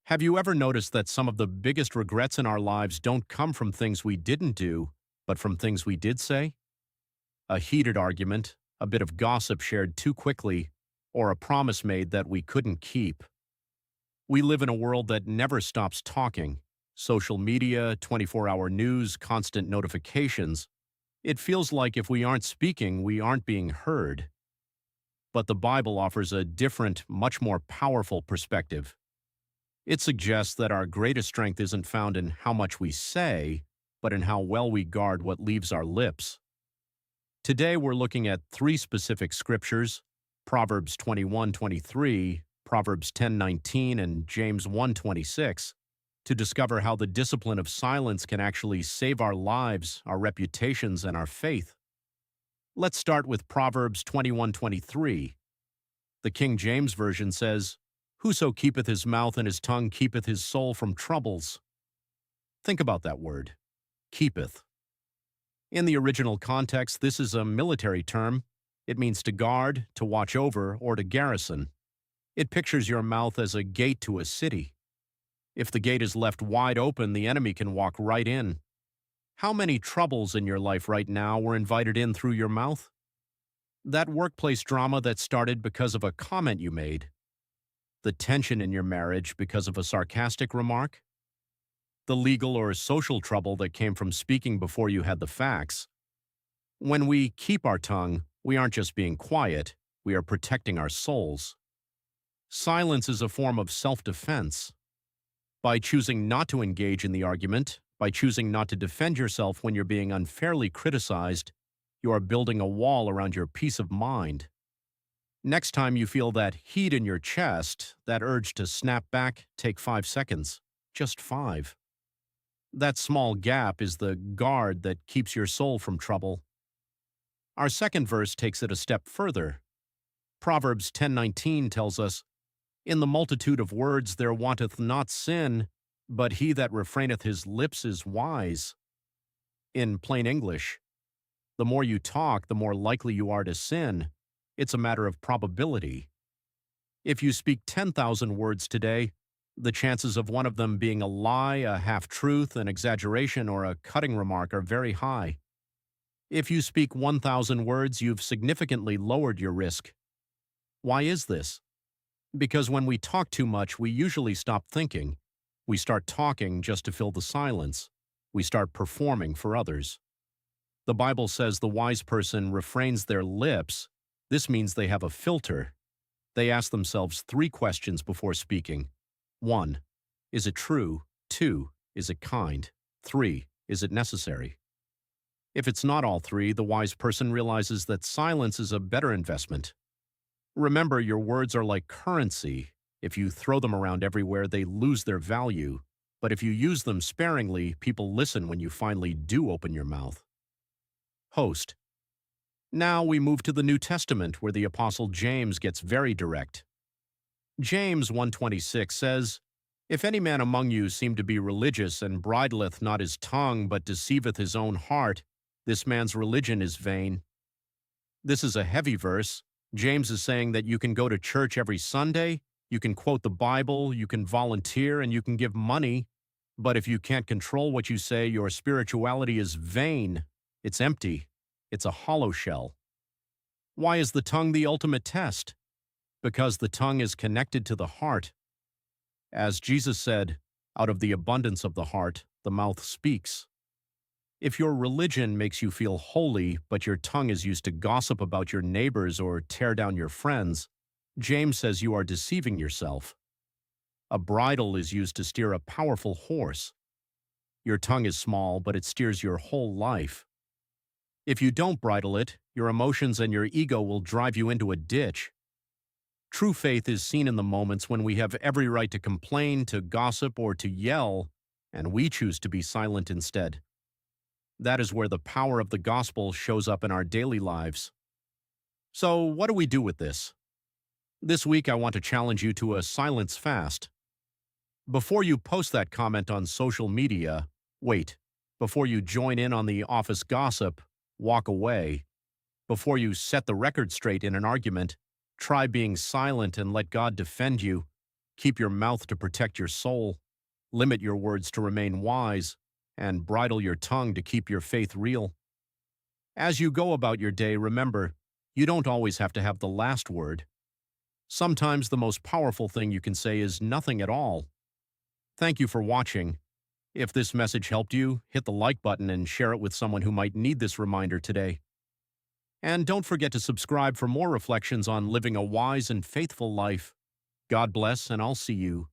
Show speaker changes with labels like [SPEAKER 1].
[SPEAKER 1] Have you ever noticed that some of the biggest regrets in our lives don't come from things we didn't do, but from things we did say? A heated argument, a bit of gossip shared too quickly, or a promise made that we couldn't keep. We live in a world that never stops talking. Social media, 24-hour news, constant notifications. It feels like if we aren't speaking, we aren't being heard. But the Bible offers a different, much more powerful perspective. It suggests that our greatest strength isn't found in how much we say, but in how well we guard what leaves our lips. Today we're looking at three specific scriptures, Proverbs 21:23, Proverbs 10:19, and James 1:26, to discover how the discipline of silence can actually save our lives, our reputations, and our faith. Let's start with Proverbs 21:23. The King James Version says, "Whoso keepeth his mouth and his tongue keepeth his soul from troubles." Think about that word, keepeth. In the original context, this is a military term. It means to guard, to watch over, or to garrison. It pictures your mouth as a gate to a city. If the gate is left wide open, the enemy can walk right in. How many troubles in your life right now were invited in through your mouth? That workplace drama that started because of a comment you made. The tension in your marriage because of a sarcastic remark? The legal or social trouble that came from speaking before you had the facts. When we keep our tongue, we aren't just being quiet, we are protecting our souls. Silence is a form of self-defense. By choosing not to engage in the argument, by choosing not to defend yourself when you're being unfairly criticized, you are building a wall around your peace of mind. Next time you feel that heat in your chest, that urge to snap back, take 5 seconds. Just 5. That small gap is the guard that keeps your soul from trouble. Our second verse takes it a step further. Proverbs 10:19 tells us, "In the multitude of words there wanteth not sin, but he that refraineth his lips is wise." In plain English, the more you talk, the more likely you are to sin. It's a matter of probability. If you speak 10,000 words today, the chances of one of them being a lie, a half-truth, an exaggeration, or a cutting remark are very high. If you speak 1,000 words, you've significantly lowered your risk. Why is this? Because when we talk too much, we usually stop thinking. We start talking just to fill the silence. We start performing for others. The Bible says the wise person refrains their lips. This means they have a filter. They ask themselves 3 questions before speaking. 1. Is it true? 2. Is it kind? 3. Is it necessary? If it's not all 3, the wise person realizes that silence is a better investment. Remember, your words are like currency. If you throw them around everywhere, they lose their value. But if you use them sparingly, people listen when you finally do open your mouth. Host. Now we move to the New Testament, where the Apostle James gets very direct. James 1:26 says, "If any man among you seem to be religious, and bridleth not his tongue, but deceiveth his own heart, this man's religion is vain." This is a heavy verse. James is saying that you can go to church every Sunday, you can quote the Bible, you can volunteer, and you can give money, but if you can't control what you say, your spirituality is vain. It's empty. It's a hollow shell. Why is the tongue the ultimate test? Because the tongue is connected to the heart. As Jesus said, "Out of the abundance of the heart, the mouth speaks." If your religion makes you feel holy, but your tongue is used to gossip about your neighbors or tear down your friends, James says you are deceiving yourself. A bridle is used to steer a powerful horse. Your tongue is small, but it steers your whole life. If you don't bridle it, your emotions and your ego will drive you into a ditch. True faith is seen in the moments when we have every right to complain, to gossip, or to yell, and we choose to be silent instead. That is where the power of the gospel shows up in our daily lives. So, what do we do with this? This week, I want to challenge you to a silence fast. Before you post that comment on social media, wait. Before you join in on the office gossip, walk away. Before you set the record straight in an argument, try being silent and let God defend you. Keep your mouth to protect your soul, limit your words to remain wise, and bridle your tongue to keep your faith real. As you go about your day, remember, you don't always have to have the last word. Sometimes the most powerful thing you can say is nothing at all. Thank you for watching. If this message helped you, hit the like button and share it with someone who might need this reminder today. And don't forget to subscribe for more reflections on living a wise and faithful life. God bless, and I'll see you